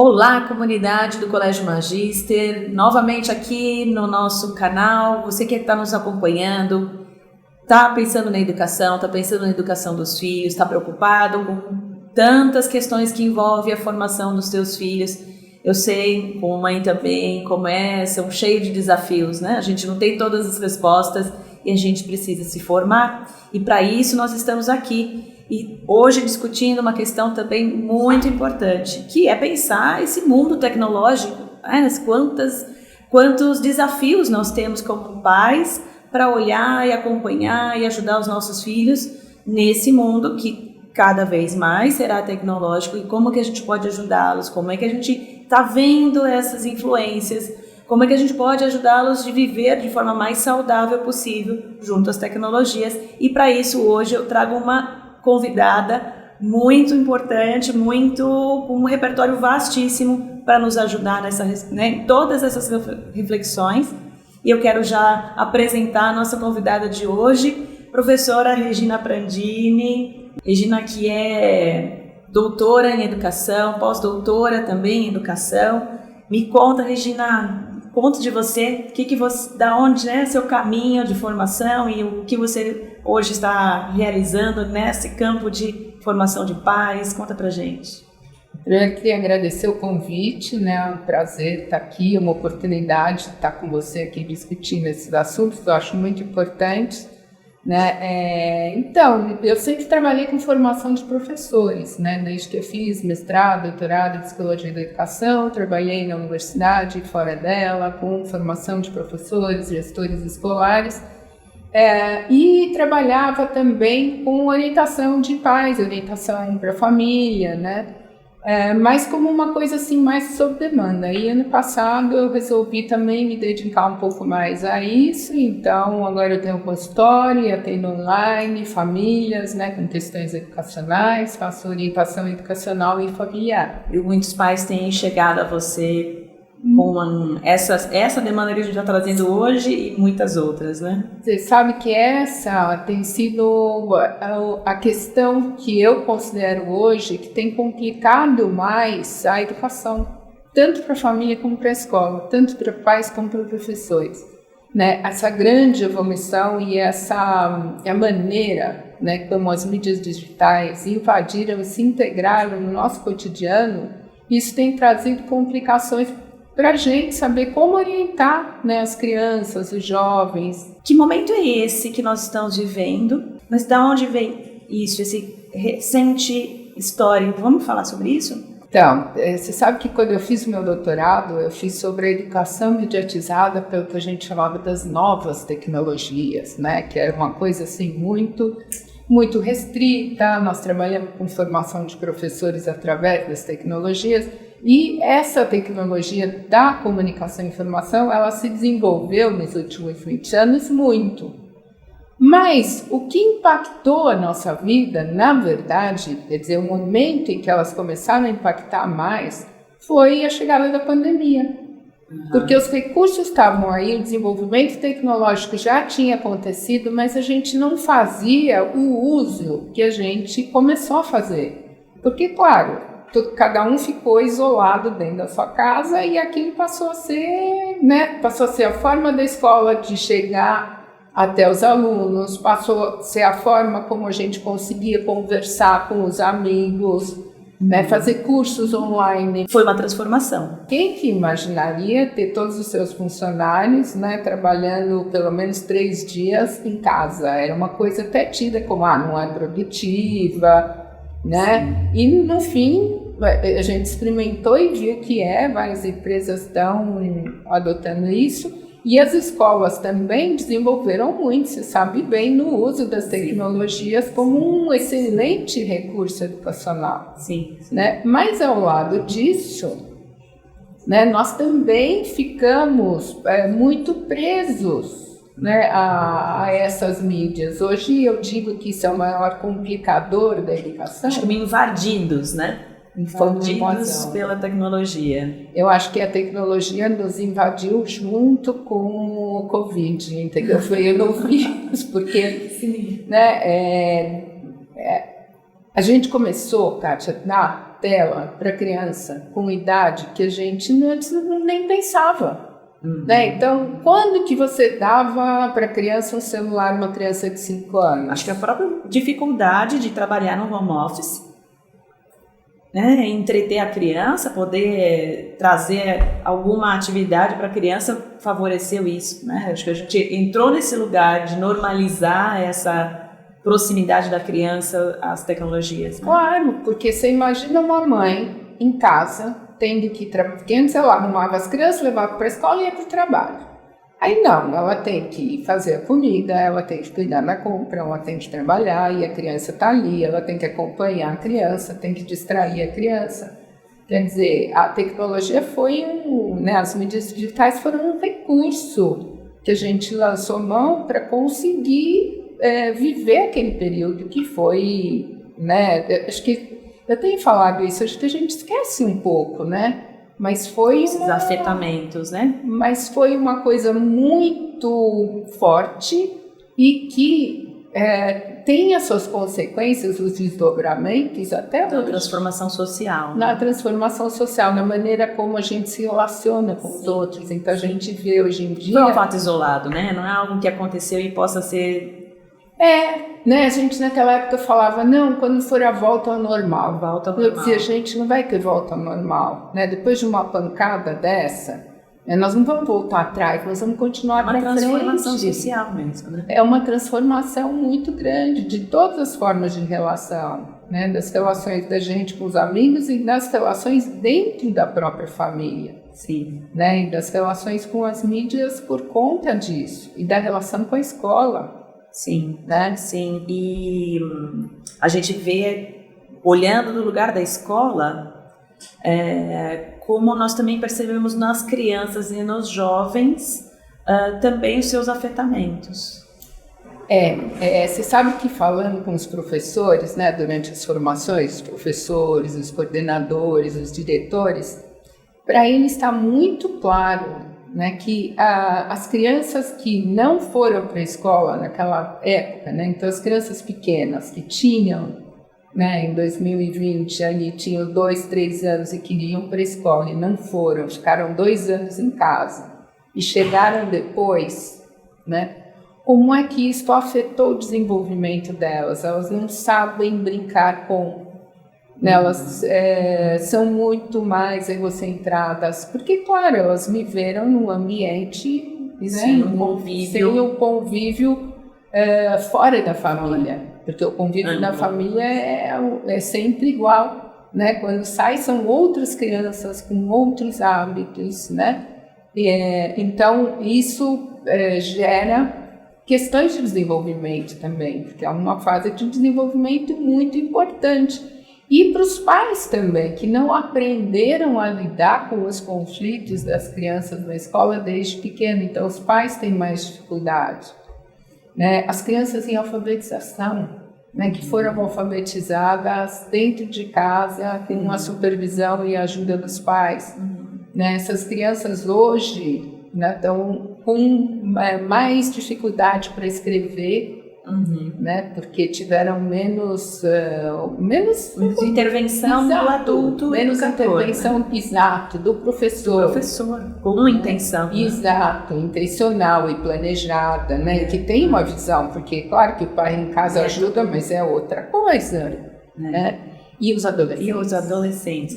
Olá, comunidade do Colégio Magíster, novamente aqui no nosso canal. Você que está nos acompanhando, está pensando na educação, está pensando na educação dos filhos, está preocupado com tantas questões que envolvem a formação dos seus filhos. Eu sei, como mãe também, são cheios de desafios, né? A gente não tem todas as respostas e a gente precisa se formar, e para isso nós estamos aqui. E hoje discutindo uma questão também muito importante, que é pensar esse mundo tecnológico, quantos desafios nós temos como pais para olhar e acompanhar e ajudar os nossos filhos nesse mundo que cada vez mais será tecnológico, e como que a gente pode ajudá-los, como é que a gente está vendo essas influências, como é que a gente pode ajudá-los a viver de forma mais saudável possível junto às tecnologias. E para isso hoje eu trago uma convidada muito importante, com um repertório vastíssimo para nos ajudar em todas essas reflexões. E eu quero já apresentar a nossa convidada de hoje, professora Regina Prandini. Regina, que é doutora em educação, pós-doutora também em educação. Me conta, Regina, conta de você, da onde é seu caminho de formação e o que você hoje está realizando nesse campo de formação de pais. Conta pra gente. Eu queria agradecer o convite, né? É um prazer estar aqui, uma oportunidade de estar com você aqui discutindo esses assuntos que eu acho muito importantes, né? Então, eu sempre trabalhei com formação de professores, né? Desde que eu fiz mestrado, doutorado em psicologia da educação, trabalhei na universidade e fora dela com formação de professores, gestores escolares, e trabalhava também com orientação de pais, orientação para a família, né? Mas como uma coisa assim mais sob demanda. E ano passado eu resolvi também me dedicar um pouco mais a isso, então agora eu tenho consultório, atendo online, famílias, né, com questões educacionais, faço orientação educacional e familiar. E muitos pais têm chegado a você com essa demanda que a gente está trazendo hoje e muitas outras, né? Você sabe que essa tem sido a questão que eu considero hoje que tem complicado mais a educação, tanto para a família como para a escola, tanto para pais como para professores, né? Essa grande evolução e a maneira, né, como as mídias digitais invadiram e se integraram no nosso cotidiano, isso tem trazido complicações para a gente saber como orientar, né, as crianças, os jovens. Que momento é esse que nós estamos vivendo? Mas de onde vem isso, esse recente histórico? Vamos falar sobre isso? Então, você sabe que quando eu fiz o meu doutorado, eu fiz sobre a educação mediatizada pelo que a gente chamava das novas tecnologias, né, que era uma coisa assim muito restrita. Nós trabalhamos com formação de professores através das tecnologias. E essa tecnologia da comunicação e informação, ela se desenvolveu nos últimos 20 anos muito. Mas o que impactou a nossa vida, na verdade, quer dizer, o momento em que elas começaram a impactar mais, foi a chegada da pandemia. Porque os recursos estavam aí, o desenvolvimento tecnológico já tinha acontecido, mas a gente não fazia o uso que a gente começou a fazer. Porque, claro, cada um ficou isolado dentro da sua casa e aquilo passou a ser, né, a forma da escola de chegar até os alunos, passou a ser a forma como a gente conseguia conversar com os amigos, né, fazer cursos online. Foi uma transformação. Quem que imaginaria ter todos os seus funcionários, né, trabalhando pelo menos 3 dias em casa? Era uma coisa até tida como, não é produtiva, né? E no fim a gente experimentou e viu que várias empresas estão adotando isso, e as escolas também desenvolveram muito, se sabe bem, no uso das tecnologias como um excelente recurso educacional. Sim. Né? Mas ao lado disso, né, nós também ficamos muito presos, né, a essas mídias. Hoje eu digo que isso é o maior complicador da educação. Acho que invadidos, né? Invadidos pela tecnologia. Eu acho que a tecnologia nos invadiu junto com o Covid, entendeu? Foi o novo vírus, porque, né, a gente começou, Kátia, tela para criança com idade que a gente nem pensava. Né? Então, quando que você dava para criança um celular, uma criança de 5 anos? Acho que a própria dificuldade de trabalhar no home office, né, entreter a criança, poder trazer alguma atividade para a criança, favoreceu isso, né? Acho que a gente entrou nesse lugar de normalizar essa proximidade da criança às tecnologias. Né? Claro, porque você imagina uma mãe em casa tendo que trabalhar, porque antes ela arrumava as crianças, levava para a escola e ia para o trabalho. Aí não, ela tem que fazer a comida, ela tem que cuidar da compra, ela tem que trabalhar e a criança está ali, ela tem que acompanhar a criança, tem que distrair a criança. Quer dizer, a tecnologia foi né, as mídias digitais foram um recurso que a gente lançou mão para conseguir viver aquele período que foi, né, acho que eu tenho falado isso, acho que a gente esquece um pouco, né? Mas foi esses afetamentos, né? Mas foi uma coisa muito forte e que tem as suas consequências, os desdobramentos, até na transformação social. Na transformação social, na maneira como a gente se relaciona com os outros. Então a gente vê hoje em dia... Não é um fato isolado, né? Não é algo que aconteceu e possa ser... né? A gente naquela época falava, não, quando for a volta ao normal. Volta ao normal. Eu dizia, gente, não vai ter volta ao normal, né? Depois de uma pancada dessa, nós não vamos voltar atrás, nós vamos continuar para frente. É uma transformação social mesmo, né? É uma transformação muito grande de todas as formas de relação, né? Das relações da gente com os amigos e das relações dentro da própria família. Sim. Né? E das relações com as mídias por conta disso. E da relação com a escola. Sim, né? Sim. E a gente vê, olhando do lugar da escola, como nós também percebemos nas crianças e nos jovens também os seus afetamentos. Você sabe que falando com os professores, né, durante as formações, os professores, os coordenadores, os diretores, para eles está muito claro, né, que as crianças que não foram para a escola naquela época, né, então as crianças pequenas que tinham, né, em 2020 ali tinham 2, 3 anos e queriam para a escola e não foram, ficaram 2 anos em casa e chegaram depois, né, como é que isso afetou o desenvolvimento delas? Elas não sabem brincar com... Elas são muito mais egocentradas, porque, claro, elas viveram num ambiente, sem né, o convívio fora da família, porque o convívio da família é sempre igual, né? Quando sai são outras crianças com outros hábitos, né? Então, isso gera questões de desenvolvimento também, porque é uma fase de desenvolvimento muito importante. E para os pais também, que não aprenderam a lidar com os conflitos das crianças na escola desde pequeno. Então, os pais têm mais dificuldade. Né? As crianças em alfabetização, né, que foram alfabetizadas dentro de casa, com uma supervisão e ajuda dos pais. Né? Essas crianças hoje, né, estão com mais dificuldade para escrever, né, porque tiveram menos intervenção do adulto, menos intervenção, exato, do professor com intenção, exato, intencional e planejada, né, que tem uma visão, porque claro que o pai em casa ajuda, mas é outra coisa, né? E os adolescentes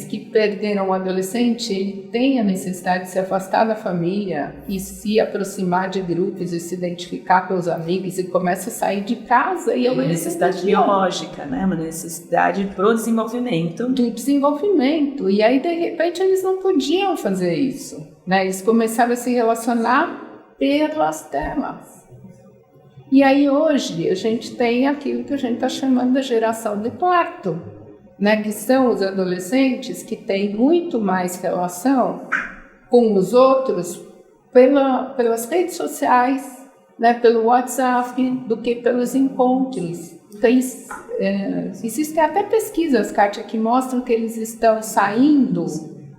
que perderam o adolescente, ele tem a necessidade de se afastar da família e se aproximar de grupos e se identificar com os amigos e começa a sair de casa. E é uma necessidade biológica, né? Uma necessidade para o desenvolvimento. Do desenvolvimento. E aí, de repente, eles não podiam fazer isso, né? Eles começaram a se relacionar pelas telas. E aí hoje a gente tem aquilo que a gente está chamando de geração de quarto, né? Que são os adolescentes que têm muito mais relação com os outros pelas redes sociais, né? Pelo WhatsApp, do que pelos encontros. Então, existem até pesquisas, Kátia, que mostram que eles estão saindo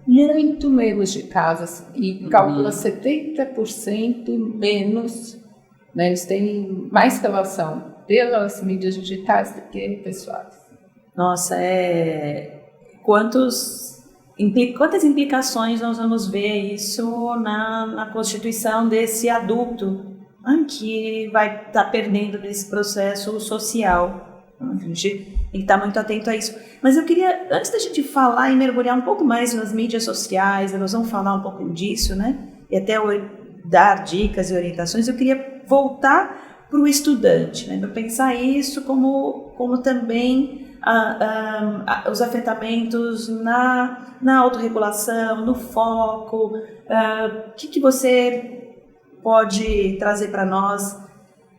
muito menos de casa e calcula 70% menos. Né, eles têm mais relação pelas mídias digitais do que pessoais. Nossa, quantas implicações nós vamos ver isso na constituição desse adulto que vai estar perdendo nesse processo social. A gente tem que estar muito atento a isso. Mas eu queria, antes da gente falar e mergulhar um pouco mais nas mídias sociais, nós vamos falar um pouco disso, né? E até dar dicas e orientações, eu queria voltar para o estudante, né? Para pensar isso como também os afetamentos na autorregulação, no foco. O que você pode trazer para nós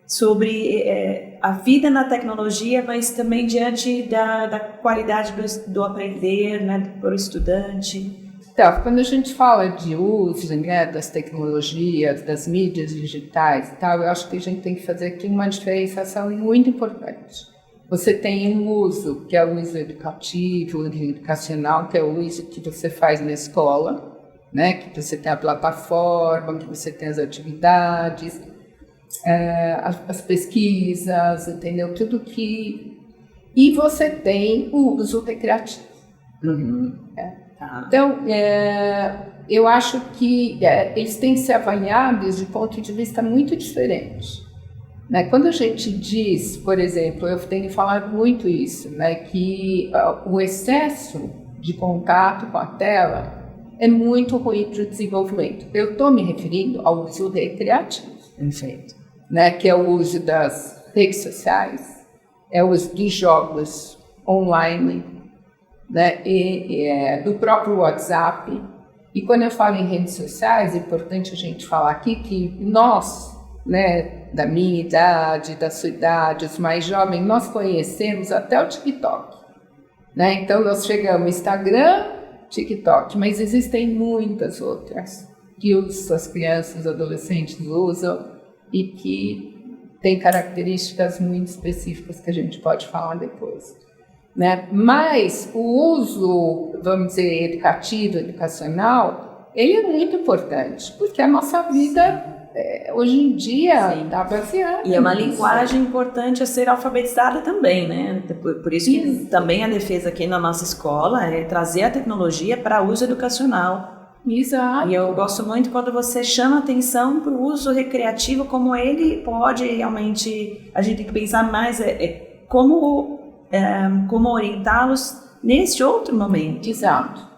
sobre a vida na tecnologia, mas também diante da qualidade do aprender, né, para o estudante? Então, quando a gente fala de uso, né, das tecnologias, das mídias digitais e tal, eu acho que a gente tem que fazer aqui uma diferenciação muito importante. Você tem um uso, que é o uso educativo, educacional, que é o uso que você faz na escola, né, que você tem a plataforma, que você tem as atividades, as pesquisas, entendeu? Tudo que... E você tem o uso recreativo. Então, eu acho que eles têm que ser avaliados de ponto de vista muito diferente. Né? Quando a gente diz, por exemplo, eu tenho falado muito isso, né, que o excesso de contato com a tela é muito ruim para o desenvolvimento. Eu estou me referindo ao uso recreativo. Perfeito. Né, que é o uso das redes sociais, é o uso de jogos online, né, do próprio WhatsApp. E quando eu falo em redes sociais, é importante a gente falar aqui que nós, né, da minha idade, da sua idade, os mais jovens, nós conhecemos até o TikTok. Né? Então, nós chegamos no Instagram, TikTok, mas existem muitas outras que as crianças, adolescentes usam e que tem características muito específicas que a gente pode falar depois. Né? Mas o uso, vamos dizer, educativo, educacional, ele é muito importante, porque a nossa vida hoje em dia está baseada. E é uma linguagem importante a ser alfabetizada também, né? Por isso que também a defesa aqui na nossa escola é trazer a tecnologia para uso educacional. Exato. E eu gosto muito quando você chama atenção para o uso recreativo, como ele pode realmente... A gente tem que pensar mais como orientá-los nesse outro momento. Exato.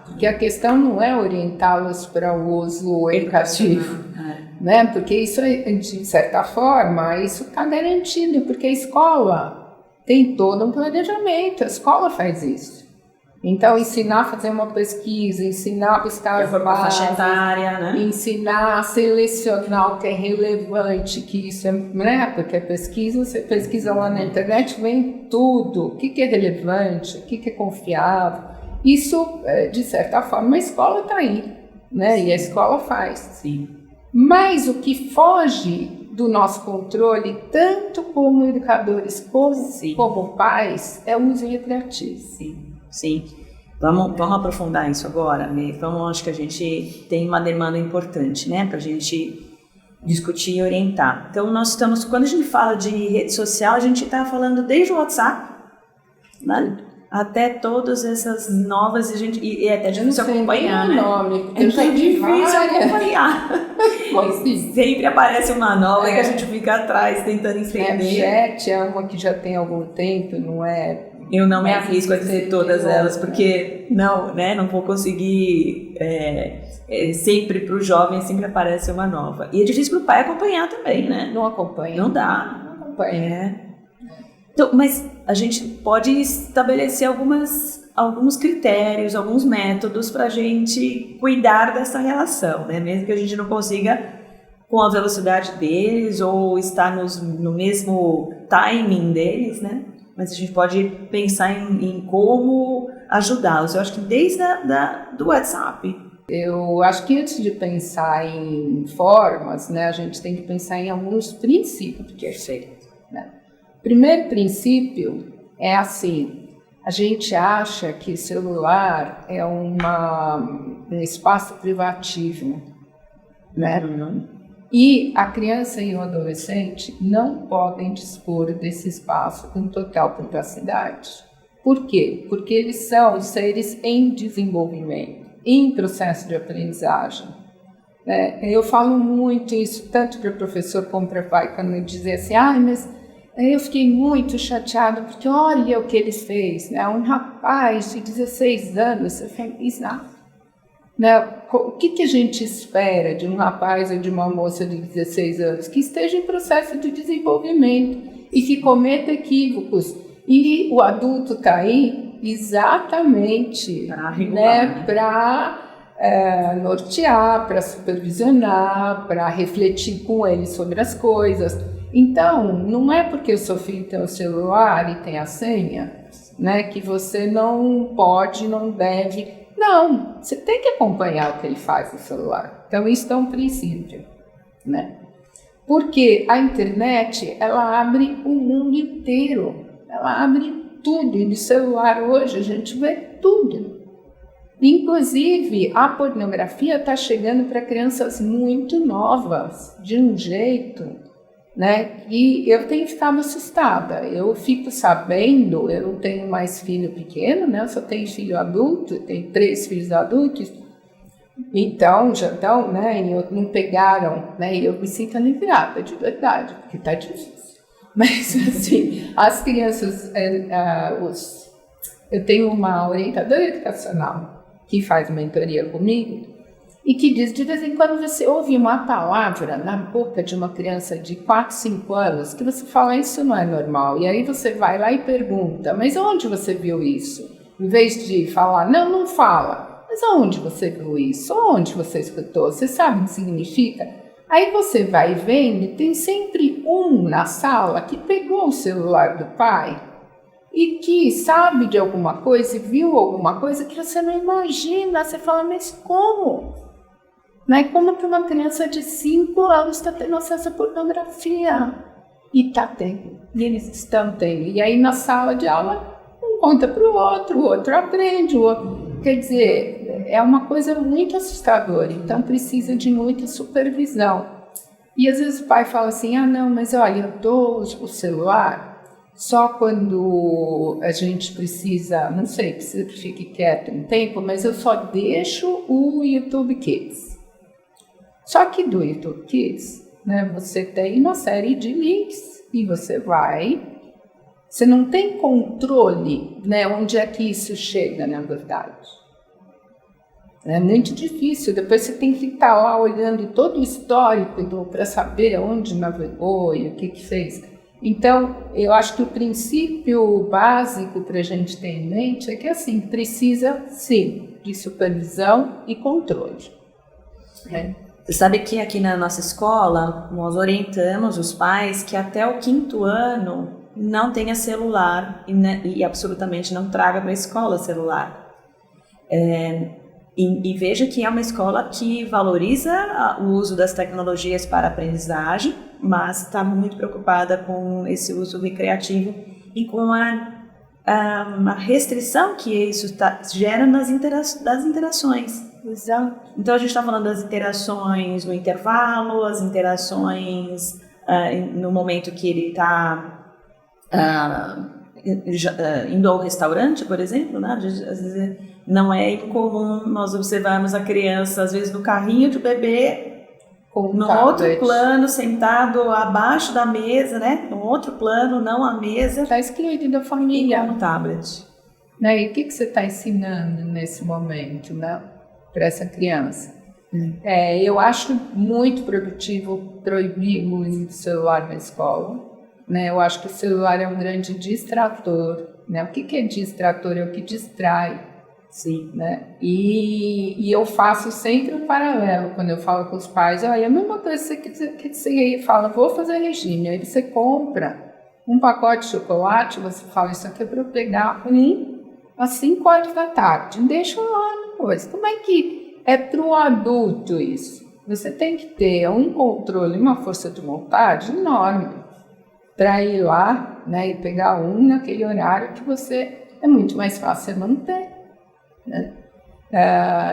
Porque a questão não é orientá-los para o uso educativo, né? Porque isso, de certa forma, isso está garantido, porque a escola tem todo um planejamento, a escola faz isso. Então, ensinar a fazer uma pesquisa, ensinar a buscar as bases, faixa etária, né? Ensinar a selecionar o que é relevante, que isso é, né? Porque a pesquisa, você pesquisa lá na internet, vem tudo, o que é relevante, o que é confiável. Isso, de certa forma, a escola está aí, né? E a escola faz. Sim. Mas o que foge do nosso controle, tanto como educadores como pais, é o uso recreativo. Sim. Vamos aprofundar isso agora, né? Acho que a gente tem uma demanda importante, né? Para a gente discutir e orientar. Então, quando a gente fala de rede social, a gente está falando desde o WhatsApp, né? Até todas essas novas, e é até difícil acompanhar, né? É difícil acompanhar. Sempre aparece uma nova que a gente fica atrás tentando entender. Snapchat é uma que já tem algum tempo, não é? Eu não me arrisco a dizer todas elas, porque não vou conseguir. Sempre para o jovem sempre aparece uma nova. E é difícil para o pai acompanhar também, né? Não acompanha. Não dá. Não acompanha. Então, mas a gente pode estabelecer alguns critérios, alguns métodos para a gente cuidar dessa relação, né? Mesmo que a gente não consiga com a velocidade deles ou estar no mesmo timing deles, né? Mas a gente pode pensar em como ajudá-los. Eu acho que desde do WhatsApp. Eu acho que antes de pensar em formas, né, a gente tem que pensar em alguns princípios. Perfeito. Né? Primeiro princípio é assim, a gente acha que celular é um espaço privativo, né? E a criança e o adolescente não podem dispor desse espaço com total privacidade. Por quê? Porque eles são seres em desenvolvimento, em processo de aprendizagem. Eu falo muito isso, tanto para o professor como para o pai, quando me dizem assim, mas eu fiquei muito chateada, porque olha o que ele fez, né? Um rapaz de 16 anos, você fez nada. O que a gente espera de um rapaz ou de uma moça de 16 anos? Que esteja em processo de desenvolvimento e que cometa equívocos. E o adulto está aí exatamente para nortear, para supervisionar, para refletir com ele sobre as coisas. Então, não é porque o seu filho tem o celular e tem a senha, né, que você não pode, não deve. Não, você tem que acompanhar o que ele faz no celular. Então, isso é um princípio, né? Porque a internet, ela abre o mundo inteiro. Ela abre tudo. E no celular hoje a gente vê tudo. Inclusive, a pornografia está chegando para crianças muito novas, de um jeito, né? E eu tenho ficado assustada. Eu fico sabendo, eu não tenho mais filho pequeno, né? Eu só tenho filho adulto, tenho 3 filhos adultos. Então, já estão, né? E não pegaram, né? E eu me sinto aliviada, de verdade, porque está difícil. Mas, assim, as crianças, eu tenho uma orientadora educacional que faz mentoria comigo e que diz, de vez em quando você ouve uma palavra na boca de uma criança de 4, 5 anos que você fala, isso não é normal. E aí você vai lá e pergunta, mas onde você viu isso? Em vez de falar, não fala. Mas onde você viu isso? Onde você escutou? Você sabe o que significa? Aí você vai vendo, tem sempre um na sala que pegou o celular do pai e que sabe de alguma coisa e viu alguma coisa que você não imagina. Você fala, mas como? Né? Como que uma criança de 5 anos está tendo acesso à pornografia? E está tendo. E eles estão tendo. E aí na sala de aula, um conta para o outro aprende, o outro. Quer dizer, é uma coisa muito assustadora. Então precisa de muita supervisão. E às vezes o pai fala assim, não, mas olha, eu dou o celular só quando a gente precisa, não sei, precisa que fique quieto um tempo, mas eu só deixo o YouTube Kids. Só que do YouTube Kids, né, você tem uma série de links e você não tem controle, né, onde é que isso chega, na verdade. É muito difícil, depois você tem que estar lá olhando todo o histórico para saber onde navegou e o que fez. Então, eu acho que o princípio básico para a gente ter em mente é que, assim, precisa, sim, de supervisão e controle. Você sabe que aqui na nossa escola, nós orientamos os pais que até o 5º ano não tenha celular e absolutamente não traga para a escola celular. E veja que é uma escola que valoriza o uso das tecnologias para aprendizagem, mas está muito preocupada com esse uso recreativo e com a restrição que isso gera das interações. Exato. Então a gente está falando das interações no intervalo, as interações no momento que ele está indo ao restaurante, por exemplo, né? Às vezes não é incomum nós observarmos a criança, às vezes no carrinho de bebê, no outro plano, sentado abaixo da mesa, né? No outro plano, não a mesa. Está excluído da família. E com o tablet. Né? E o que você está ensinando nesse momento, né, para essa criança? Eu acho muito produtivo proibir o uso do celular na escola. Né? Eu acho que o celular é um grande distrator. Né? O que é distrator? É o que distrai. Sim. Né? E eu faço sempre um paralelo quando eu falo com os pais. Olha, a mesma coisa que você fala, vou fazer regime. Aí você compra um pacote de chocolate, você fala, isso aqui é para eu pegar às 5 horas da tarde. Deixa lá depois. Como é que é para o adulto isso? Você tem que ter um controle, uma força de vontade enorme para ir lá, né, e pegar naquele horário que você é muito mais fácil manter. Né?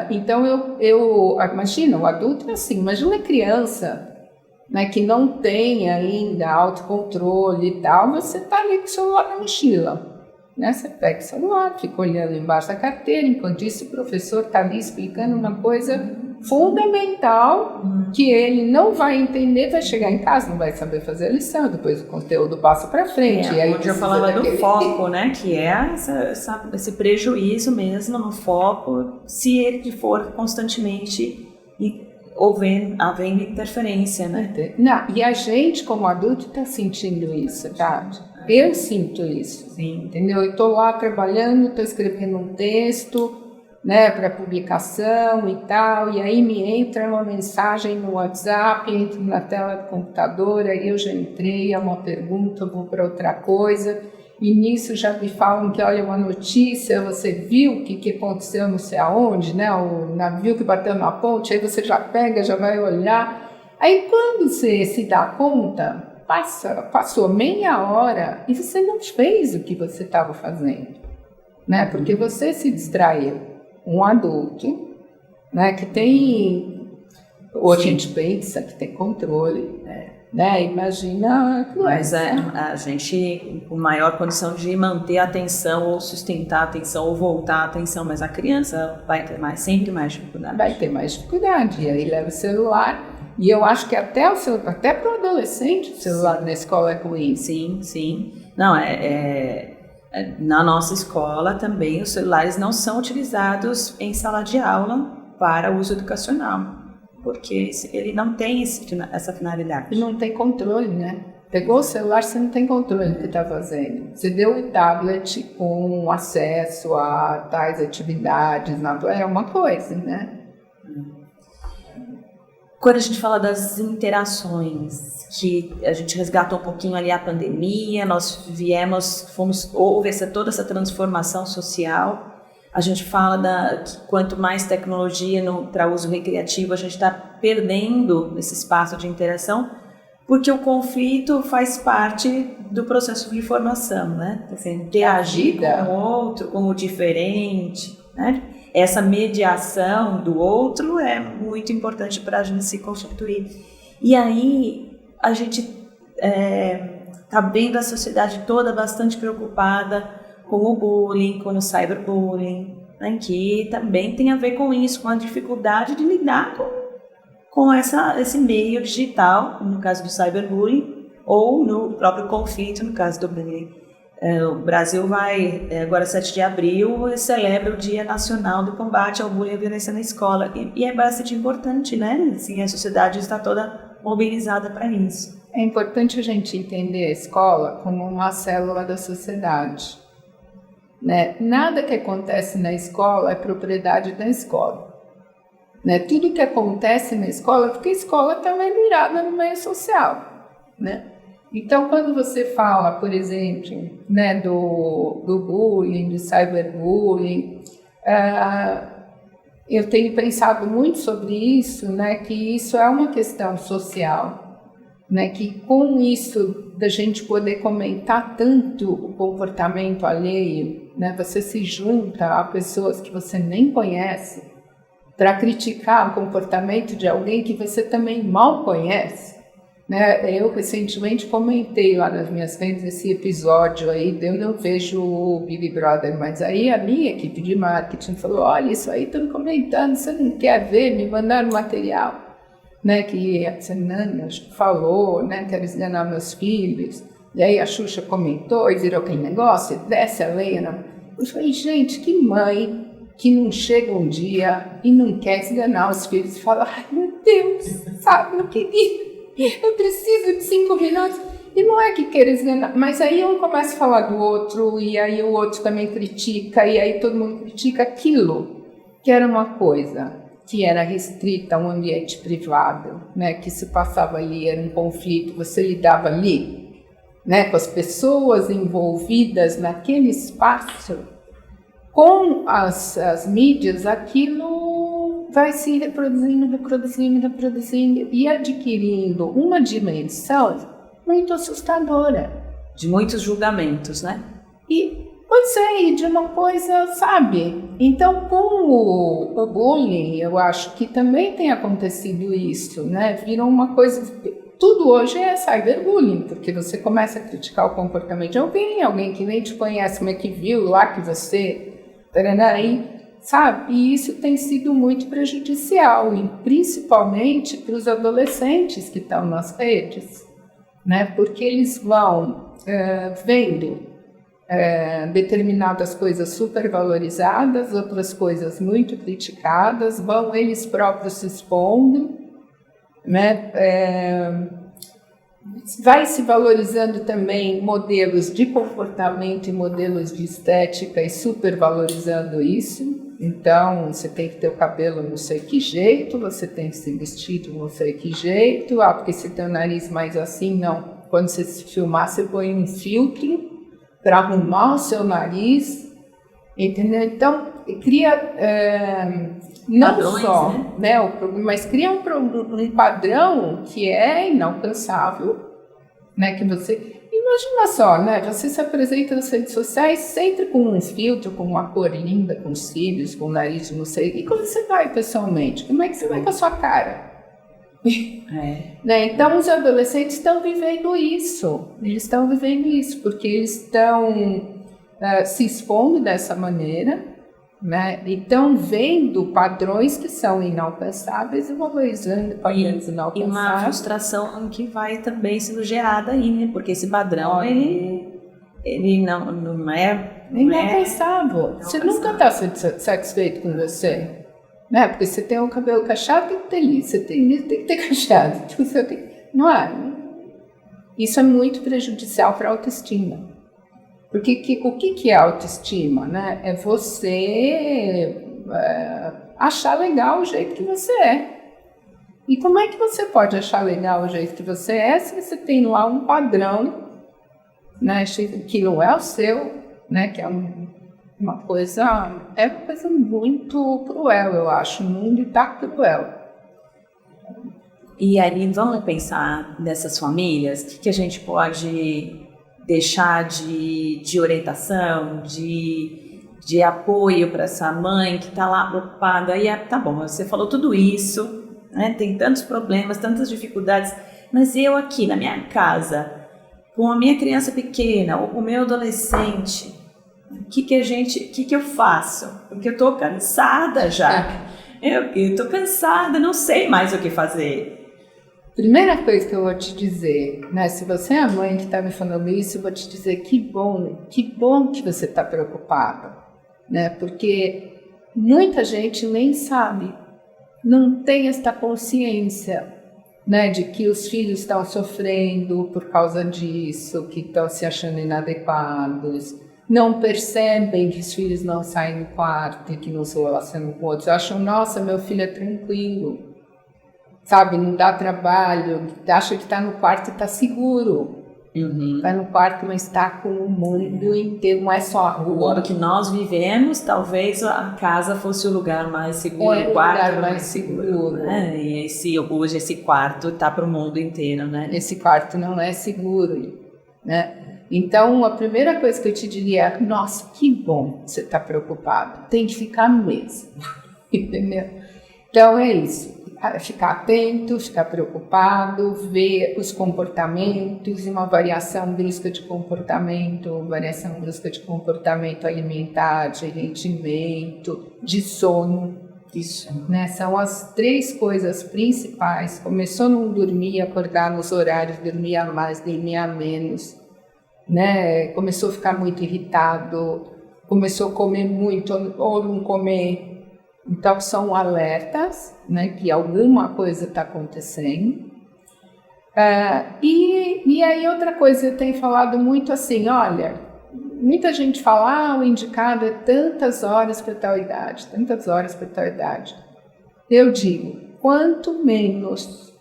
Então eu imagino, o adulto é assim, imagina a criança, né, que não tem ainda autocontrole e tal, você está ali com o celular na mochila. Né? Você pega o celular, fica olhando embaixo da carteira, enquanto isso o professor está ali explicando uma coisa fundamental que ele não vai entender, vai chegar em casa, não vai saber fazer a lição, depois o conteúdo passa para frente. E aí onde eu falava do foco, né, que é esse prejuízo mesmo no foco, se ele for constantemente havendo interferência, né? Não, e a gente como adulto está sentindo isso, tá? Eu sinto isso, sim, entendeu? Eu estou lá trabalhando, estou escrevendo um texto, né, para publicação e tal, e aí me entra uma mensagem no WhatsApp, entro na tela do computador, aí eu já entrei, é uma pergunta, eu vou para outra coisa, e nisso já me falam que, olha, uma notícia, você viu o que aconteceu não sei aonde, né, o navio que bateu na ponte, aí você já pega, já vai olhar, aí quando você se dá conta, passou meia hora e você não fez o que você estava fazendo, né, porque você se distraiu. Um adulto, né, que tem, ou a gente pensa que tem controle, né, imagina... Mas a gente com maior condição de manter a atenção, ou sustentar a atenção, ou voltar a atenção, mas a criança vai ter sempre mais dificuldade. Vai ter mais dificuldade, e aí leva o celular, e eu acho que até para o adolescente o celular na escola é ruim. Sim, sim. Não, na nossa escola também os celulares não são utilizados em sala de aula para uso educacional, porque ele não tem essa finalidade. E não tem controle, né? Pegou o celular, você não tem controle do que está fazendo. Você deu o tablet com acesso a tais atividades, é uma coisa, né? Quando a gente fala das interações, que a gente resgatou um pouquinho ali a pandemia, nós houve toda essa transformação social, a gente fala que quanto mais tecnologia para uso recreativo, a gente está perdendo esse espaço de interação, porque o conflito faz parte do processo de formação, né? Assim, interagir com o outro, com o diferente, né? Essa mediação do outro é muito importante para a gente se constituir. E aí a gente está vendo a sociedade toda bastante preocupada com o bullying, com o cyberbullying, né, que também tem a ver com isso, com a dificuldade de lidar com esse meio digital, no caso do cyberbullying, ou no próprio conflito, no caso do bullying. O Brasil vai, agora 7 de abril, celebra o Dia Nacional do Combate ao Bullying e à Violência na Escola. E é bastante importante, né? Assim, a sociedade está toda mobilizada para isso. É importante a gente entender a escola como uma célula da sociedade, né? Nada que acontece na escola é propriedade da escola, né? Tudo que acontece na escola, porque a escola está mergulhada no meio social, né? Então, quando você fala, por exemplo, né, do bullying, do cyberbullying, eu tenho pensado muito sobre isso, né, que isso é uma questão social, né, que com isso da gente poder comentar tanto o comportamento alheio, né, você se junta a pessoas que você nem conhece para criticar o comportamento de alguém que você também mal conhece. Né, eu recentemente comentei lá nas minhas redes esse episódio aí, eu não vejo o Big Brother, mas aí a minha equipe de marketing falou, olha, isso aí estão comentando, você não quer ver, me mandaram material, né, que a Fernanda falou, né, quero enganar meus filhos, e aí a Xuxa comentou e virou aquele negócio, desce a lenha. Eu falei, gente, que mãe que não chega um dia e não quer enganar os filhos e fala, ai meu Deus, sabe, eu queria... Eu preciso de 5 minutos. E não é que queira esganar, mas aí um começa a falar do outro, e aí o outro também critica, e aí todo mundo critica aquilo, que era uma coisa que era restrita a um ambiente privado, né, que se passava ali, era um conflito, você lidava ali, né, com as pessoas envolvidas naquele espaço, com as mídias, aquilo vai se reproduzindo e adquirindo uma dimensão muito assustadora. De muitos julgamentos, né? Pois é, e de uma coisa, sabe? Então, com o bullying, eu acho que também tem acontecido isso, né? Virou uma coisa... tudo hoje é cyberbullying, porque você começa a criticar o comportamento de alguém que nem te conhece, mas que viu lá que você... Sabe? E isso tem sido muito prejudicial, e principalmente para os adolescentes que estão nas redes, né? Porque eles vão vendo determinadas coisas supervalorizadas, outras coisas muito criticadas, vão eles próprios se expondo, né? Vai se valorizando também modelos de comportamento e modelos de estética e supervalorizando isso. Então, você tem que ter o cabelo não sei que jeito, você tem que se vestir não sei que jeito, porque você tem o nariz mais assim, não. Quando você se filmar, você põe um filtro para arrumar o seu nariz, entendeu? Então, cria não padrões, só, né? Mas cria um padrão que é inalcançável, né? Que você... Imagina só, né? Você se apresenta nas redes sociais sempre com um filtro, com uma cor linda, com cílios, com nariz, não sei. E quando você vai pessoalmente, como é que você vai com a sua cara? Né? Então, os adolescentes estão vivendo isso. Eles estão vivendo isso, porque eles estão se expondo dessa maneira, né? E estão vendo padrões que são inalcançáveis e valorizando padrões inalcançáveis. E uma frustração que vai também sendo gerada aí, né? Porque esse padrão, ele não é... inalcançável. Você nunca está satisfeito com você. Né? Porque você tem um cabelo cacheado, tem que ter liso. Você tem liso, tem que ter cacheado. Não é? Isso é muito prejudicial para a autoestima. Porque o que é autoestima? Né? É você achar legal o jeito que você é. E como é que você pode achar legal o jeito que você é se você tem lá um padrão, né, que não é o seu, né, que é uma coisa muito cruel, eu acho. O mundo está cruel. E aí, vamos pensar nessas famílias, o que a gente pode deixar de orientação, de apoio para essa mãe que está lá preocupada. Aí, tá bom, você falou tudo isso, né? Tem tantos problemas, tantas dificuldades, mas eu aqui na minha casa, com a minha criança pequena ou com o meu adolescente, o que eu faço? Porque eu estou cansada já. Eu estou cansada, não sei mais o que fazer. Primeira coisa que eu vou te dizer, né? Se você é a mãe que está me falando isso, eu vou te dizer que bom que você está preocupada, né? Porque muita gente nem sabe, não tem esta consciência, né, de que os filhos estão sofrendo por causa disso, que estão se achando inadequados, não percebem que os filhos não saem do quarto e que não se relacionam com outros, acham, nossa, meu filho é tranquilo, sabe, não dá trabalho, acha que está no quarto e está seguro. Está no quarto, mas está com o mundo inteiro, não é só a rua. O ano que nós vivemos, talvez a casa fosse o lugar mais seguro, o quarto mais seguro. Né? E hoje esse quarto está para o mundo inteiro, né? Esse quarto não é seguro, né? Então, a primeira coisa que eu te diria é, nossa, que bom você está preocupado, tem que ficar mesmo, entendeu? Então, é isso. Ficar atento, ficar preocupado, ver os comportamentos e uma variação brusca de comportamento alimentar, de rendimento, de sono. Isso, né? São as 3 coisas principais. Começou a não dormir, acordar nos horários, dormir a mais, dormir a menos, né? Começou a ficar muito irritado, começou a comer muito ou não comer. Então, são alertas, né, que alguma coisa está acontecendo. E aí, outra coisa, eu tenho falado muito assim, olha, muita gente fala, o indicado é tantas horas para tal idade, tantas horas para tal idade. Eu digo, quanto menos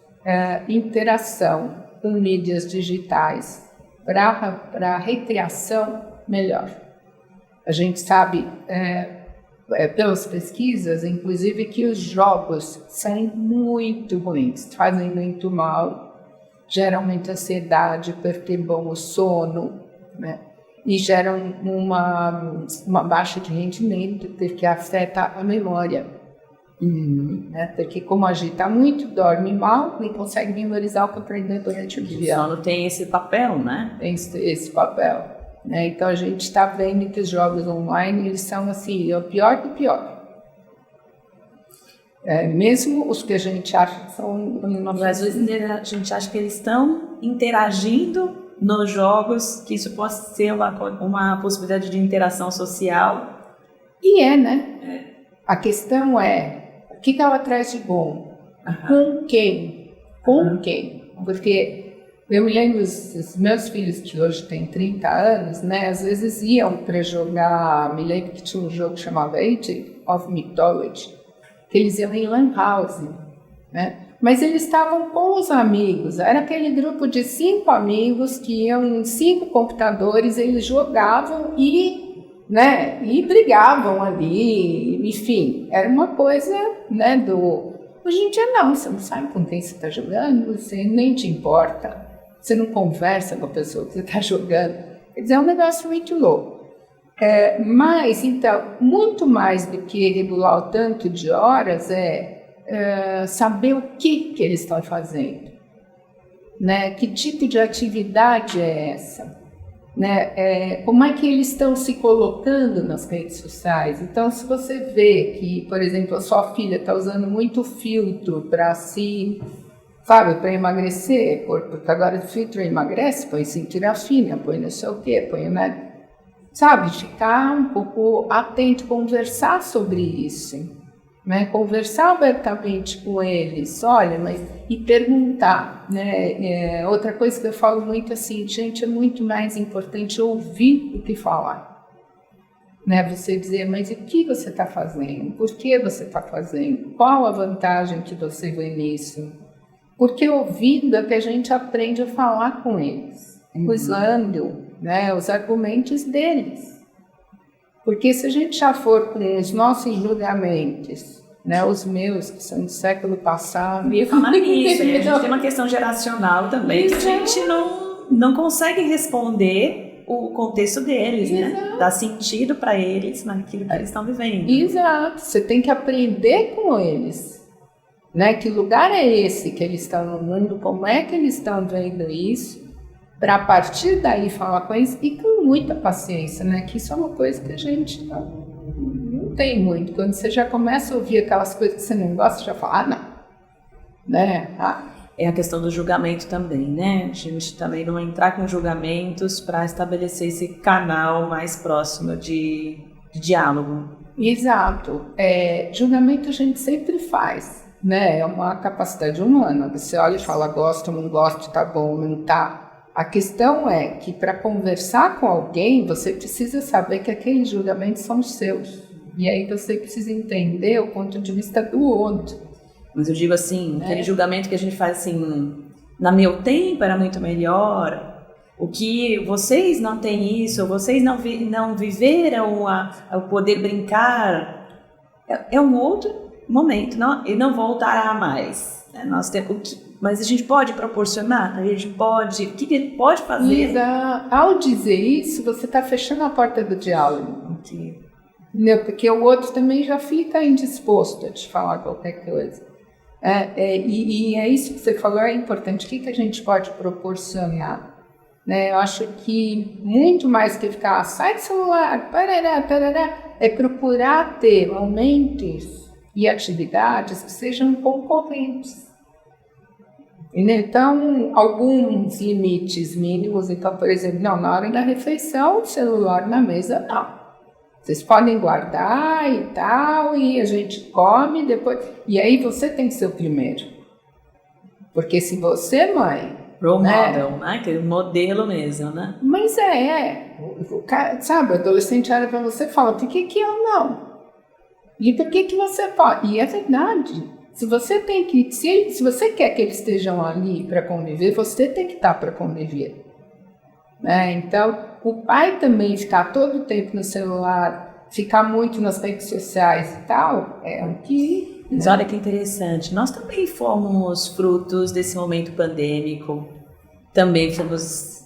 interação com mídias digitais para recreação, melhor. A gente sabe... pelas pesquisas, inclusive, que os jogos são muito ruins, fazem muito mal, geram muita ansiedade, perturbam o sono, né? E geram uma baixa de rendimento, porque afeta a memória. Né? Porque como agita muito, dorme mal, nem consegue memorizar o que aprendeu durante o dia. O sono tem esse papel, né? Tem esse papel. Né? Então a gente está vendo que os jogos online eles são assim, o pior do pior. Mesmo os que a gente acha que são... Às vezes a gente acha que eles estão interagindo nos jogos, que isso pode ser uma possibilidade de interação social. E né? A questão é, o que ela traz de bom? Com quem? Com quem? Porque eu me lembro, os meus filhos, que hoje têm 30 anos, né, às vezes iam para jogar, me lembro que tinha um jogo que chamava Age of Mythology, que eles iam em Lan House, né? Mas eles estavam com os amigos, era aquele grupo de 5 amigos que iam em 5 computadores, eles jogavam e brigavam ali, enfim, era uma coisa, né, Hoje em dia não, você não sabe com quem você está jogando, você nem te importa, você não conversa com a pessoa que você está jogando, quer dizer, é um negócio muito louco. Mas, então, muito mais do que regular o tanto de horas saber o que eles estão fazendo, né? Que tipo de atividade é essa, né? Como é que eles estão se colocando nas redes sociais. Então, se você vê que, por exemplo, a sua filha está usando muito filtro para para emagrecer, porque agora o filtro emagrece, põe cintura fina, põe não sei o quê, põe, né? Sabe, ficar um pouco atento, conversar sobre isso. Né, conversar abertamente com eles, olha, e perguntar, né? Outra coisa que eu falo muito assim, gente, é muito mais importante ouvir do que falar, né? Você dizer, mas o que você está fazendo? Por que você está fazendo? Qual a vantagem que você vê nisso? Porque ouvindo é que a gente aprende a falar com eles, usando, né, os argumentos deles. Porque se a gente já for com os nossos julgamentos, né, os meus, que são do século passado... Eu ia falar nisso, a gente tem uma questão geracional também, que a gente não consegue responder o contexto deles, né? Dá sentido para eles naquilo que eles estão vivendo. Exato, você tem que aprender com eles. Né? Que lugar é esse que eles estão no mundo, como é que eles estão vendo isso, para a partir daí falar com eles e com muita paciência, né? Que isso é uma coisa que a gente não tem muito. Quando você já começa a ouvir aquelas coisas que você não gosta, já fala, não. Né? É a questão do julgamento também, né? A gente também não entrar com julgamentos para estabelecer esse canal mais próximo de diálogo. Exato. Julgamento a gente sempre faz, né? É uma capacidade humana. Você olha e fala, gosto, não gosto, tá bom, não tá. A questão é que para conversar com alguém, você precisa saber que aqueles julgamentos são seus. E aí você precisa entender o ponto de vista do outro. Mas eu digo assim, aquele julgamento que a gente faz assim, no meu tempo era muito melhor, o que vocês não têm isso, vocês não viveram o poder brincar, é um outro momento, e não voltará mais. Né? Nós temos mas a gente pode proporcionar, a gente pode, o que ele pode fazer? Ao dizer isso, você está fechando a porta do diálogo. Entendeu? Porque o outro também já fica indisposto a te falar qualquer coisa. E é isso que você falou, é importante. O que a gente pode proporcionar? Né? Eu acho que muito mais que ficar, sai do celular, parará, é procurar ter momentos e atividades que sejam concorrentes. Então, alguns limites mínimos, então, por exemplo, na hora da refeição, o celular na mesa, não. Vocês podem guardar e tal, e a gente come depois. E aí você tem que ser o primeiro. Porque se você, mãe... Role model, né? Aquele modelo mesmo, né? Mas sabe, o adolescente olha para você e fala, por que eu não? E por que você pode? E é verdade. Se você quer que eles estejam ali para conviver, você tem que estar para conviver. Então, o pai também ficar todo o tempo no celular, ficar muito nas redes sociais e tal, é o que... Mas olha que interessante, nós também fomos frutos desse momento pandêmico, também fomos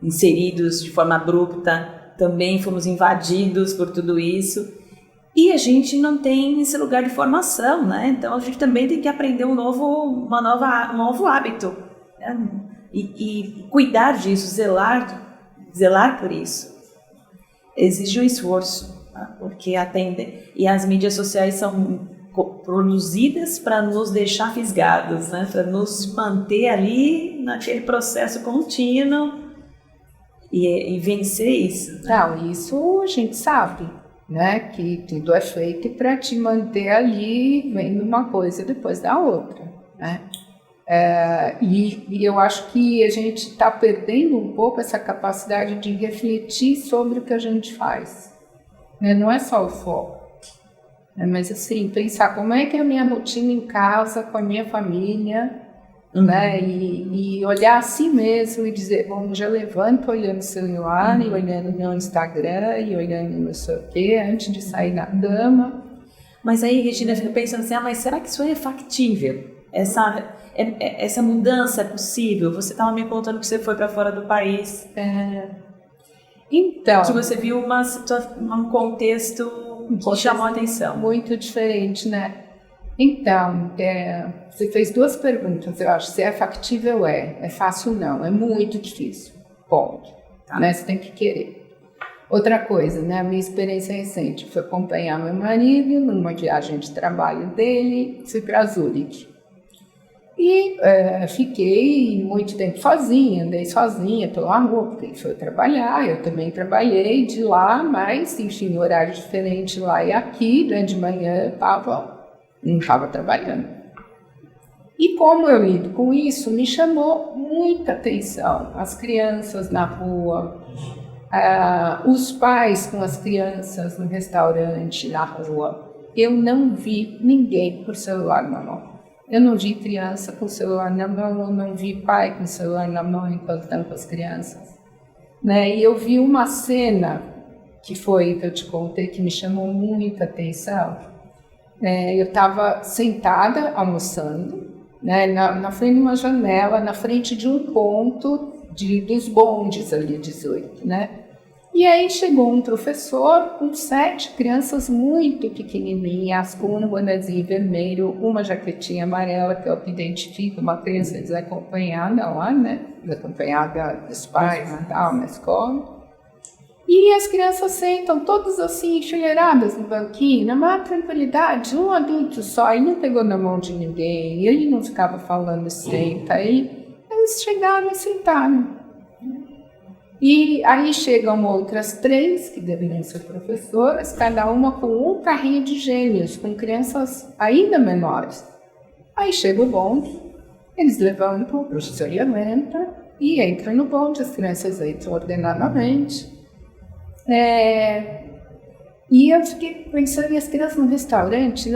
inseridos de forma abrupta, também fomos invadidos por tudo isso. E a gente não tem esse lugar de formação, né? Então a gente também tem que aprender um novo hábito, né? E cuidar disso, zelar por isso. Exige um esforço, tá? Porque e as mídias sociais são produzidas para nos deixar fisgados, né? Para nos manter ali naquele processo contínuo e vencer isso. Não, isso a gente sabe, né? Que tudo é feito para te manter ali vendo uma coisa depois da outra, né? E eu acho que a gente está perdendo um pouco essa capacidade de refletir sobre o que a gente faz, né? Não é só o foco, né? Mas assim, pensar como é que é a minha rotina em casa, com a minha família, né? E olhar assim mesmo e dizer, bom, já levanto olhando o celular e olhando no Instagram e olhando não sei o quê, antes de sair da cama. Mas aí, Regina, fica pensando assim, mas será que isso é factível? Essa mudança é possível? Você estava me contando que você foi para fora do país. Então, que você viu um contexto que chamou a atenção. Muito diferente, né? Então, você fez duas perguntas, eu acho. Se é factível, é fácil, não. É muito difícil. Ponto. Tá. Né? Você tem que querer. Outra coisa, né? A minha experiência recente foi acompanhar meu marido numa viagem de trabalho dele, fui para Zurique. E fiquei muito tempo sozinha, andei sozinha pela rua, porque ele foi trabalhar, eu também trabalhei de lá, mas, enfim, horário diferente lá e aqui, né? De manhã não estava trabalhando. E como eu lido com isso, me chamou muita atenção as crianças na rua, os pais com as crianças no restaurante, na rua. Eu não vi ninguém com celular na mão. Eu não vi criança com celular na mão, eu não vi pai com celular na mão enquanto estão com as crianças, né? E eu vi uma cena que foi, que eu te contei, que me chamou muita atenção. Eu estava sentada, almoçando, né, na frente de uma janela, na frente de um ponto dos bondes ali, 18, né? E aí chegou um professor com 7 crianças muito pequenininhas, com um bonezinho vermelho, uma jaquetinha amarela, que é o que identifica uma criança desacompanhada lá, né? Desacompanhada dos pais e tal, na escola. E as crianças sentam todas assim, enfileiradas no banquinho, na maior tranquilidade, um adulto só, ele não pegou na mão de ninguém, ele não ficava falando senta, eles chegaram e sentaram. E aí chegam outras 3, que deveriam ser professoras, cada uma com um carrinho de gêmeos, com crianças ainda menores. Aí chega o bonde, eles levantam, o professor levanta e entra no bonde, as crianças entram ordenadamente. E eu fiquei pensando, e as crianças no restaurante,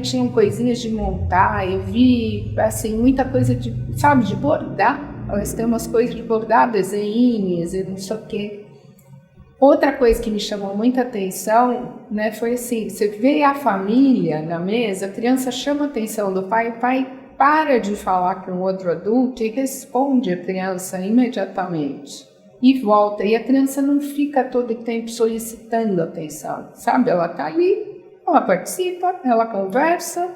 tinham coisinhas de montar, eu vi, assim, muita coisa de bordar. Elas têm umas coisas de bordar, desenhos e não sei o quê. Outra coisa que me chamou muita atenção, né, foi assim, você vê a família na mesa, a criança chama a atenção do pai, o pai para de falar com outro adulto e responde a criança imediatamente. E volta, e a criança não fica todo o tempo solicitando atenção, sabe? Ela está ali, ela participa, ela conversa,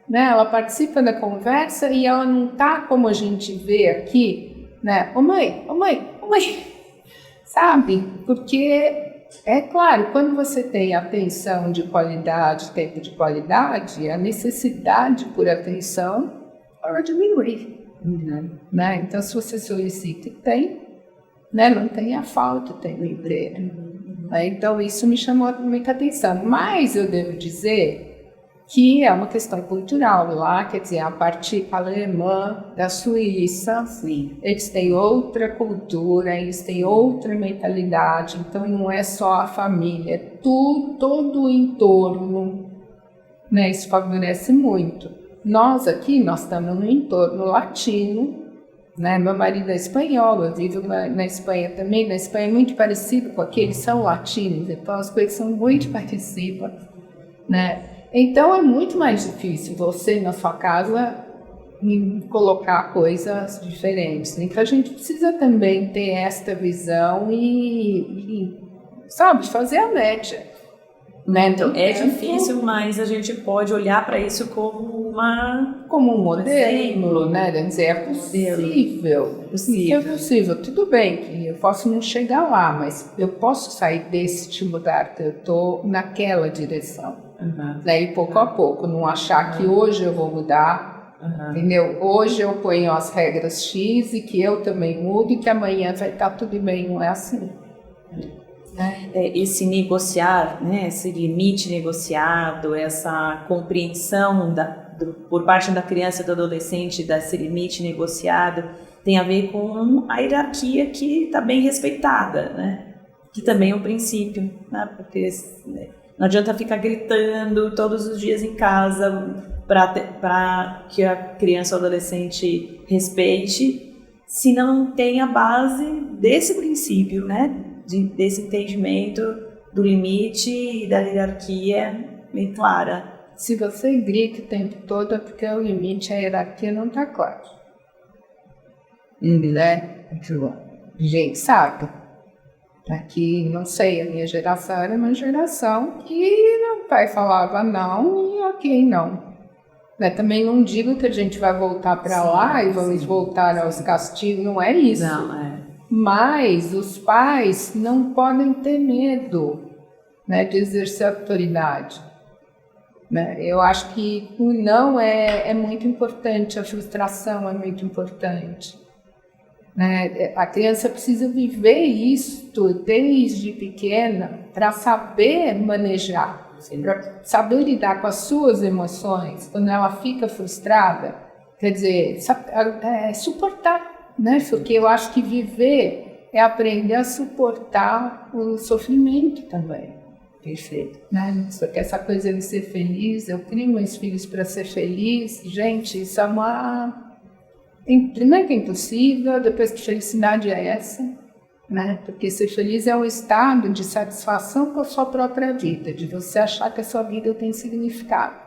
né? Ela participa da conversa e ela não está como a gente vê aqui, né? Ô mãe, sabe? Porque, é claro, quando você tem atenção de qualidade, tempo de qualidade, a necessidade por atenção ela diminui, né? Então, se você solicita e tem, né? Não tem a falta, tem o emprego. Então, isso me chamou muita atenção. Mas eu devo dizer que é uma questão cultural lá, quer dizer, a parte alemã da Suíça, sim, eles têm outra cultura, eles têm outra mentalidade, então não é só a família, é todo o entorno, né? Isso favorece muito. Nós aqui, nós estamos no entorno latino, né? Meu marido é espanhol, eu vivo na Espanha também, na Espanha é muito parecido com aqui, eles são latinos, então as coisas são muito parecidas, né? Então é muito mais difícil você na sua casa colocar coisas diferentes. Então a gente precisa também ter esta visão e sabe, fazer a média. Né? Então, é difícil, mas a gente pode olhar para isso como um modelo, né? Dizer, é possível. É possível. Tudo bem que eu posso não chegar lá, mas eu posso sair desse tipo de arte. Eu estou naquela direção. Né? E pouco a pouco, não achar que hoje eu vou mudar, entendeu? Hoje eu ponho as regras X e que eu também mudo e que amanhã vai estar tudo bem. Não é assim. Esse negociar, né, esse limite negociado, essa compreensão por parte da criança e do adolescente desse limite negociado tem a ver com a hierarquia que está bem respeitada, né? Que também é um princípio, né? Porque não adianta ficar gritando todos os dias em casa para que a criança ou adolescente respeite, se não tem a base desse princípio, né? Desse entendimento do limite e da hierarquia bem clara. Se você grita o tempo todo é porque o limite, a hierarquia não está claro. Né? A gente sabe. Aqui, não sei, a minha geração era uma geração que o pai falava não e ok, não. Né? Também não digo que a gente vai voltar para lá e vamos voltar aos castigos, não é isso. Não, Mas os pais não podem ter medo, né, de exercer autoridade. Né? Eu acho que o não é muito importante, a frustração é muito importante. Né? A criança precisa viver isto desde pequena para saber manejar, para saber lidar com as suas emoções. Quando ela fica frustrada, quer dizer, suportar. Né? Porque eu acho que viver é aprender a suportar o sofrimento também. Perfeito. Né? Porque essa coisa de ser feliz, eu crio meus filhos para ser feliz, gente, isso é primeiro que é impossível, depois que felicidade é essa, né? Porque ser feliz é um estado de satisfação com a sua própria vida, de você achar que a sua vida tem significado.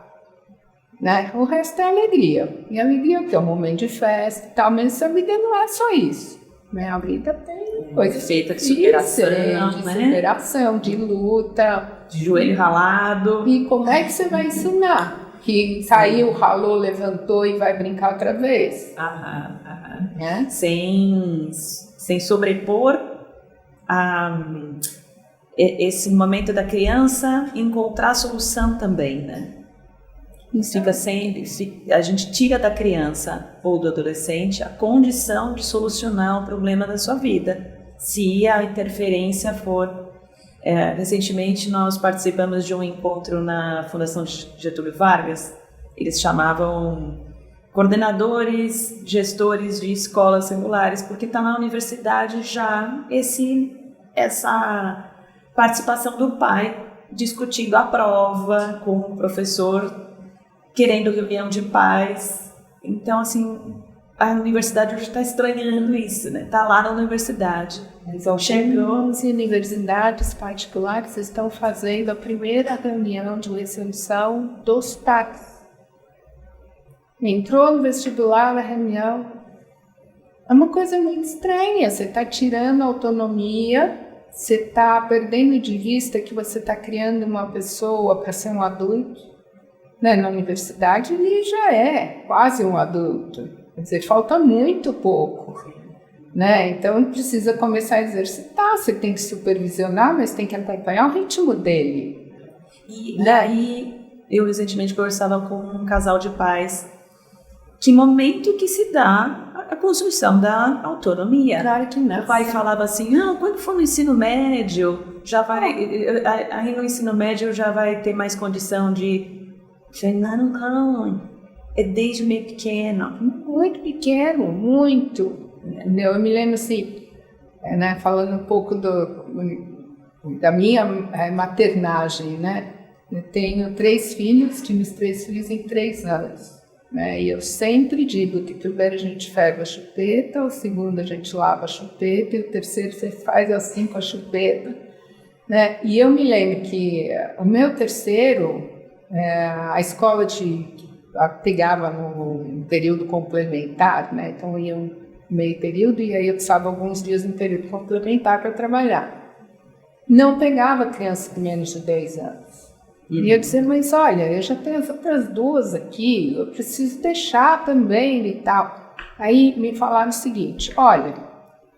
Né? O resto é alegria. E alegria é um momento de festa e tal, mas a vida não é só isso. Né? A vida tem coisas feita de superação, de luta, de joelho ralado. E como é que você vai ensinar? Que saiu, ralou, levantou e vai brincar outra vez? Né? Sem sobrepor esse momento da criança encontrar a solução também, né? Fica sempre, a gente tira da criança ou do adolescente a condição de solucionar o problema da sua vida, se a interferência for... recentemente nós participamos de um encontro na Fundação Getúlio Vargas, eles chamavam coordenadores, gestores de escolas regulares, porque está na universidade já essa participação do pai discutindo a prova com o professor, querendo reunião de pais. Então, assim, a universidade hoje está estranhando isso, né? Está lá na universidade. Então, chegou as universidades particulares estão fazendo a primeira reunião de resolução dos pais. Entrou no vestibular, na reunião. É uma coisa muito estranha. Você está tirando a autonomia, você está perdendo de vista que você está criando uma pessoa para ser um adulto. Né? Na universidade ele já é quase um adulto, quer dizer, falta muito pouco, né? Então precisa começar a exercitar, você tem que supervisionar, mas tem que acompanhar o ritmo dele. E daí eu recentemente conversava com um casal de pais, que momento que se dá a construção da autonomia. Claro que não. O pai falava assim, quando for no ensino médio, já vai, aí no ensino médio já vai ter mais condição de... Não, é desde meio pequeno. Muito pequeno, muito. Eu me lembro assim, né, falando um pouco da minha maternagem, né? Eu tenho 3 filhos, tive os 3 filhos em 3 anos. Né? E eu sempre digo que primeiro a gente ferve a chupeta, o segundo a gente lava a chupeta e o terceiro você faz assim com a chupeta. Né? E eu me lembro que o meu terceiro... a escola pegava no período complementar, né? Então ia um meio período e aí eu precisava alguns dias no período complementar para trabalhar. Não pegava criança com menos de 10 anos. E eu dizia, mas olha, eu já tenho as outras duas aqui, eu preciso deixar também e tal. Aí me falaram o seguinte, olha,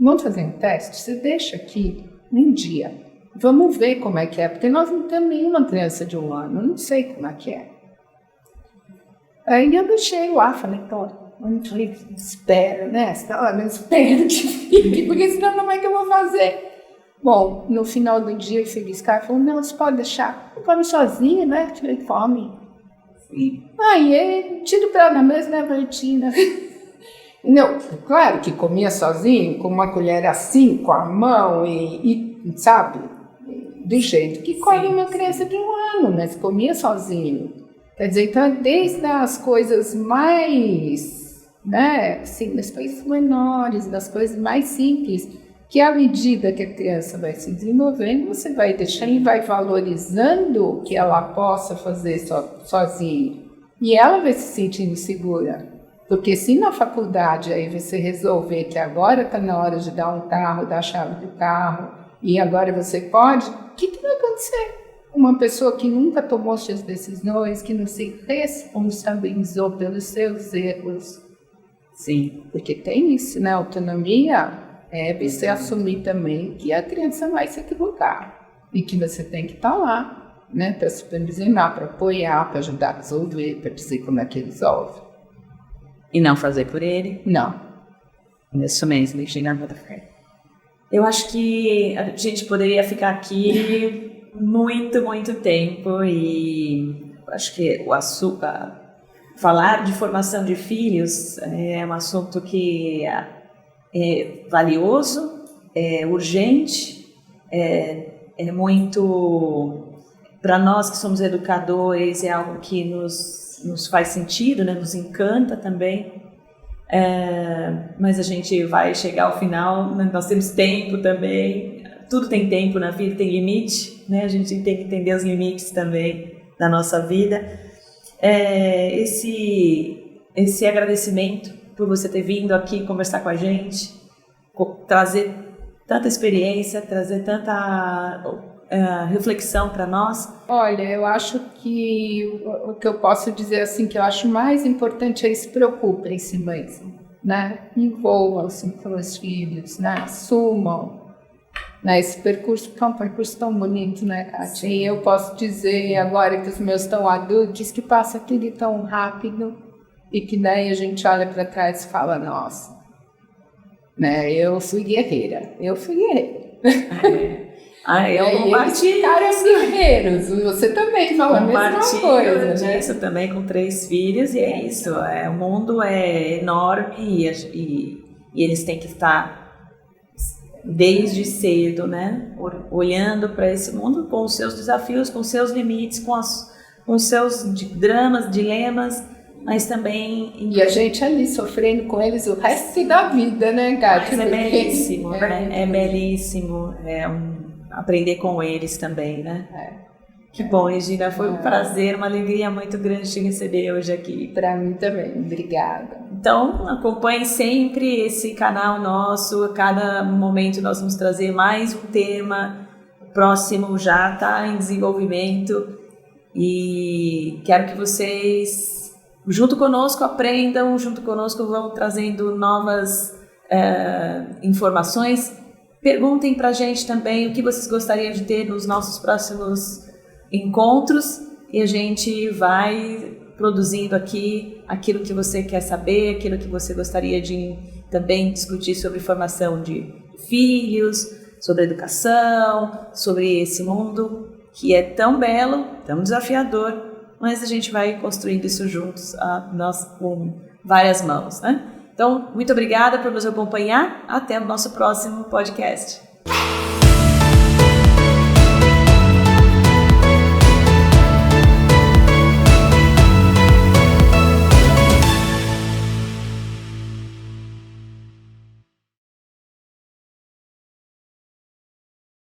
vamos fazer um teste, você deixa aqui um dia, vamos ver como é que é, porque nós não temos nenhuma criança de 1 ano, eu não sei como é que é. Aí eu deixei lá, falei, espera, né? Olha, espera que fique, porque senão como é que eu vou fazer? Bom, no final do dia, esse biscar falou, não, você pode deixar, eu come sozinha, né? Tirei fome. Aí, tiro pra ela na mesa, né, Valentina? Não, claro que comia sozinho, com uma colher assim, com a mão e sabe? Do jeito que come uma criança de 1 ano, mas comia sozinho. Quer dizer, então, desde as coisas mais, né, assim, das coisas menores, das coisas mais simples, que à medida que a criança vai se desenvolvendo, você vai deixando e vai valorizando o que ela possa fazer sozinha. E ela vai se sentindo segura. Porque se na faculdade aí você resolver que agora está na hora de dar um carro, dar a chave do carro, e agora você pode, o que vai acontecer? Uma pessoa que nunca tomou suas decisões, que não se responsabilizou pelos seus erros. Sim. Porque tem isso, né? Autonomia é você assumir também que a criança vai se equivocar. E que você tem que estar lá, né? Para supervisionar, para apoiar, para ajudar a resolver, para dizer como é que resolve. E não fazer por ele? Não. Isso mesmo, eu acho que a gente poderia ficar aqui muito tempo e acho que falar de formação de filhos é um assunto que é valioso, é urgente, é muito, para nós que somos educadores, é algo que nos faz sentido, né? Nos encanta também, mas a gente vai chegar ao final, nós temos tempo também, tudo tem tempo na vida, tem limite, né? A gente tem que entender os limites também da nossa vida. Esse agradecimento por você ter vindo aqui conversar com a gente, trazer tanta experiência, trazer tanta reflexão para nós. Olha, eu acho que o que eu posso dizer assim, que eu acho mais importante é se preocupem-se mesmo, né? Envolvam-se com os filhos, né? Assumam, né? Esse percurso, que é um percurso tão bonito, né, Kátia? E eu posso dizer agora que os meus estão adultos, que passa tudo tão rápido e que daí a gente olha para trás e fala, nossa, né? Eu fui guerreira. Eu compartilho. Caras guerreiros, você também fala a mesma coisa, né? Isso também com 3 filhos e é isso. O mundo é enorme e eles têm que estar desde cedo, né? Olhando para esse mundo com os seus desafios, com os seus limites, com os seus dramas, dilemas, mas também... E a gente ali sofrendo com eles o resto da vida, né, Kátia? Mas é belíssimo, né? É belíssimo. Aprender com eles também, né? Que bom, Regina, foi um prazer, uma alegria muito grande te receber hoje aqui. Para mim também, obrigada. Então, acompanhe sempre esse canal nosso, a cada momento nós vamos trazer mais um tema, o próximo já está em desenvolvimento e quero que vocês, junto conosco, aprendam, junto conosco vão trazendo novas informações. Perguntem para a gente também o que vocês gostariam de ter nos nossos próximos encontros e a gente vai produzindo aqui aquilo que você quer saber, aquilo que você gostaria de também discutir sobre formação de filhos, sobre educação, sobre esse mundo que é tão belo, tão desafiador, mas a gente vai construindo isso juntos, nós com várias mãos, né? Então, muito obrigada por nos acompanhar. Até o nosso próximo podcast.